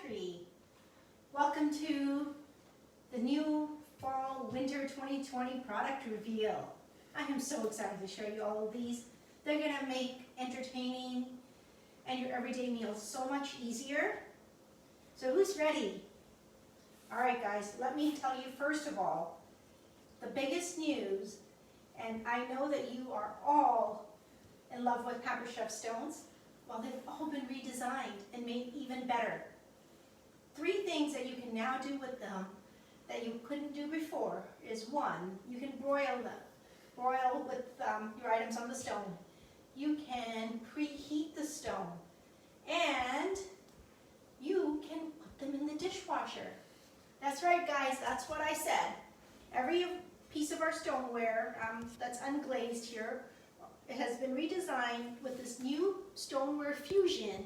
country. Welcome to the new fall winter 2020 product reveal. I am so excited to show you all of these. They're going to make entertaining and your everyday meals so much easier. So who's ready? All right guys, let me tell you first of all, the biggest news, and I know that you are all in love with Pampered Chef stones. Well, they've all been redesigned and made even better. 3 things that you can now do with them that you couldn't do before is 1, you can broil them. Broil with your items on the stone. You can preheat the stone. And you can put them in the dishwasher. That's right guys, that's what I said. Every piece of our stoneware that's unglazed here, it has been redesigned with this new stoneware fusion,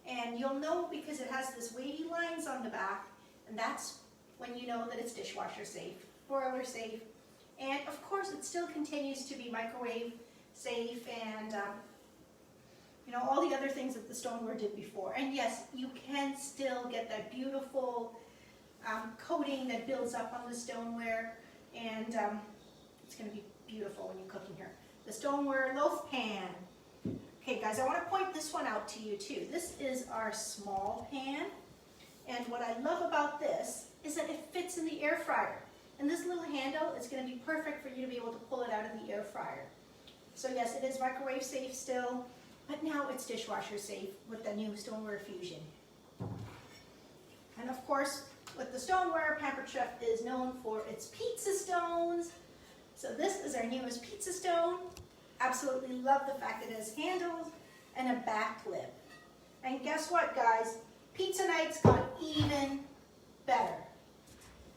and you'll know because it has this wavy lines on the back, and that's when you know that it's dishwasher safe, broiler safe, and of course it still continues to be microwave safe and you know, all the other things that the stoneware did before. And yes, you can still get that beautiful coating that builds up on the stoneware, and it's going to be beautiful when you cook in here. The stoneware loaf pan. Okay guys, I want to point this one out to you too. This is our small pan, and what I love about this is that it fits in the air fryer. And this little handle is going to be perfect for you to be able to pull it out of the air fryer. So yes, it is microwave safe still, but now it's dishwasher safe with the new stoneware fusion. And of course, with the stoneware, Pampered Chef is known for its pizza stones. So this is our newest pizza stone. Absolutely love the fact that it has handles and a back lip. And guess what guys? Pizza nights got even better.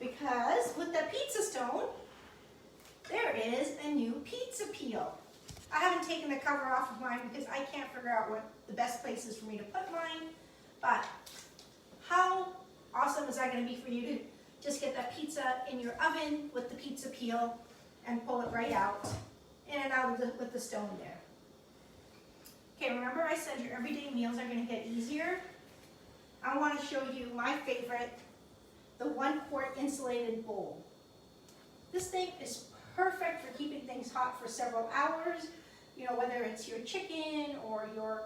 Because with the pizza stone, there is a new pizza peel. I haven't taken the cover off of mine because I can't figure out what the best place is for me to put mine. But how awesome is that going to be for you to just get that pizza in your oven with the pizza peel and pull it right out, in and out of with the stone there. Okay, remember I said your everyday meals are going to get easier? I want to show you my favorite, the 1-quart insulated bowl. This thing is perfect for keeping things hot for several hours, you know, whether it's your chicken or your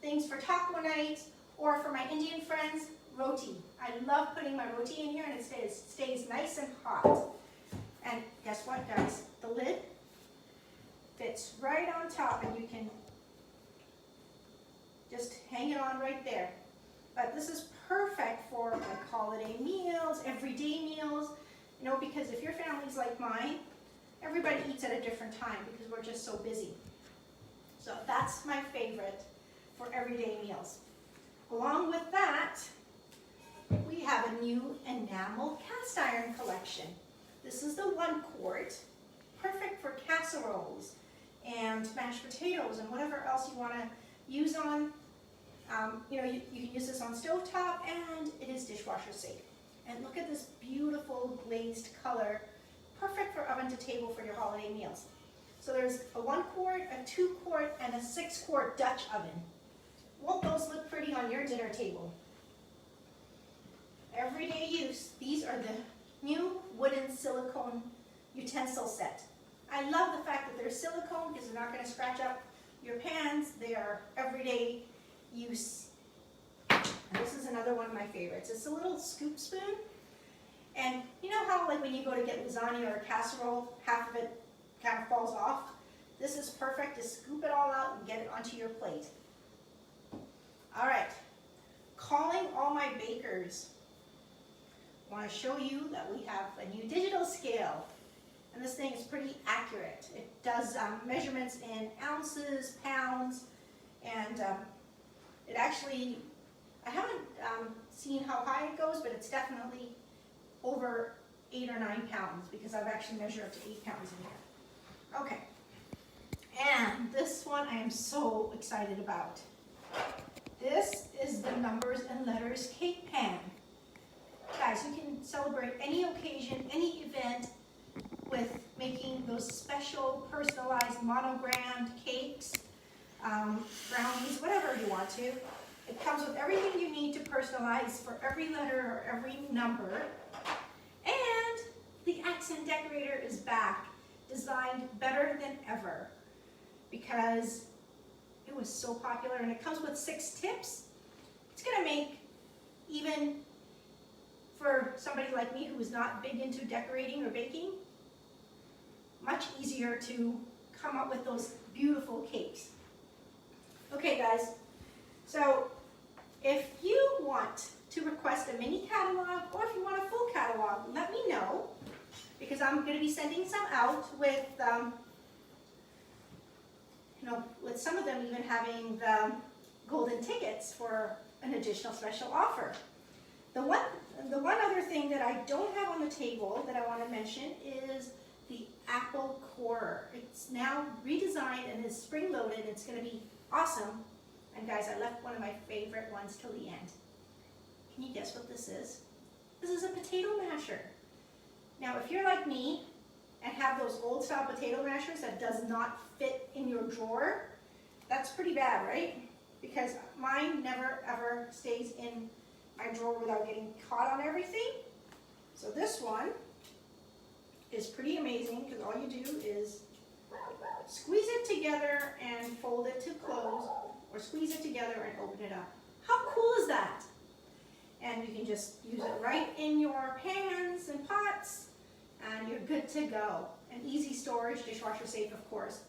things for taco night, or for my Indian friends, roti. I love putting my roti in here and it stays nice and hot. And guess what guys, the lid fits right on top and you can just hang it on right there. But this is perfect for like holiday meals, everyday meals, you know, because if your family's like mine, everybody eats at a different time because we're just so busy. So that's my favorite for everyday meals. Along with that, we have a new enamel cast iron collection. This is the 1 quart, perfect for casseroles and mashed potatoes and whatever else you want to use on. You know, you can use this on stovetop, and it is dishwasher safe. And look at this beautiful glazed color, perfect for oven to table for your holiday meals. So there's a 1 quart, a 2 quart, and a 6 quart Dutch oven. Won't those look pretty on your dinner table? Everyday use, these are the new wooden silicone utensil set. I love the fact that they're silicone because they're not going to scratch up your pans. They are everyday use. And this is another one of my favorites. It's a little scoop spoon. And you know how like when you go to get lasagna or a casserole, half of it kind of falls off? This is perfect to scoop it all out and get it onto your plate. All right, calling all my bakers. I want to show you that we have a new digital scale, and this thing is pretty accurate. It does measurements in ounces, pounds, and it actually, I haven't seen how high it goes, but it's definitely over 8 or 9 pounds because I've actually measured up to 8 pounds in here. Okay, and this one I am so excited about. This is the numbers and letters cake pan. Guys, you can celebrate any occasion, any event with making those special personalized monogrammed cakes, brownies, whatever you want to. It comes with everything you need to personalize for every letter or every number. And the accent decorator is back, designed better than ever because it was so popular, and it comes with 6 tips. It's gonna make, even for somebody like me who is not big into decorating or baking, much easier to come up with those beautiful cakes. Okay guys, so if you want to request a mini catalog or if you want a full catalog, let me know, because I'm going to be sending some out with, with some of them even having the golden tickets for an additional special offer. The one other thing that I don't have on the table that I want to mention is the apple core. It's now redesigned and is spring-loaded. It's going to be awesome. And guys, I left one of my favorite ones till the end. Can you guess what this is? This is a potato masher. Now, if you're like me and have those old-style potato mashers that does not fit in your drawer, that's pretty bad, right? Because mine never, ever stays in my drawer without getting caught on everything. So this one is pretty amazing because all you do is squeeze it together and fold it to close, or squeeze it together and open it up. How cool is that? And you can just use it right in your pans and pots, and you're good to go. And easy storage, dishwasher safe, of course.